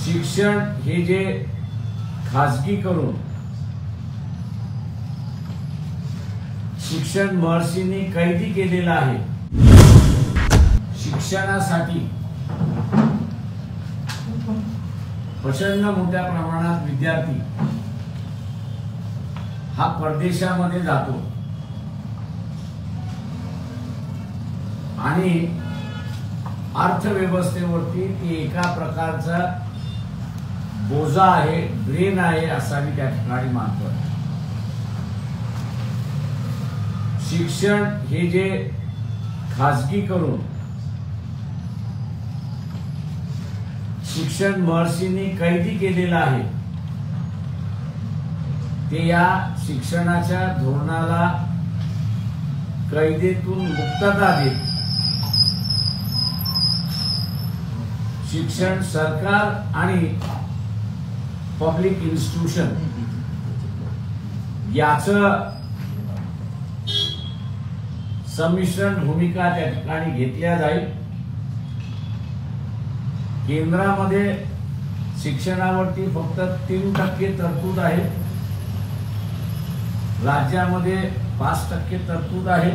शिक्षण हे जे खाजगी करून शिक्षण महर्षींनी कैदी केलेलं आहे। शिक्षणासाठी प्रचंड मोठ्या प्रमाणात विद्यार्थी हा परदेशामध्ये जातो आणि अर्थव्यवस्थेवरती ती एका प्रकारचा बोजा आहे, ड्रेन आहे असा मी त्या ठिकाणी मानतो। शिक्षण हे जे खाजगी करून शिक्षण महर्षींनी कैदी केलेलं आहे ते या शिक्षणाच्या धोरणाला कैदेतून मुक्तता देत शिक्षण सरकार आणि पब्लिक इन्स्टिट्यूशन याचं संमिश्रण भूमिका त्या ठिकाणी घेतल्या जाईल। केंद्रामध्ये शिक्षणावरती फक्त 3% तरतूद आहे, राज्यामध्ये 5% तरतूद आहे।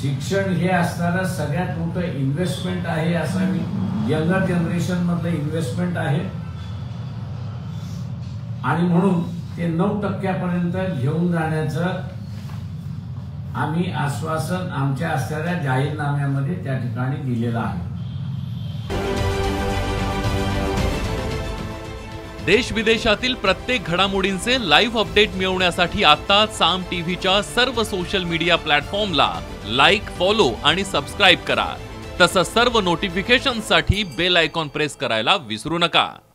शिक्षण हे असणारं सगळ्यात मोठं इन्व्हेस्टमेंट आहे असं मी यंगर जनरेशन मधलं इन्व्हेस्टमेंट आहे आणि म्हणून ते 9% पर्यंत घेऊन जाण्याचं आम्ही आश्वासन आमच्या असणाऱ्या जाहीरनाम्यामध्ये त्या ठिकाणी दिलेलं आहे। देश विदेशातील प्रत्येक घडामोडींचे लाईव्ह अपडेट मिळवण्यासाठी आता साम टीव्हीच्या सर्व सोशल मीडिया प्लॅटफॉर्मला लाईक, फॉलो आणि सबस्क्राईब करा। तसंच सर्व नोटिफिकेशनसाठी बेल आयकॉन प्रेस करायला विसरू नका।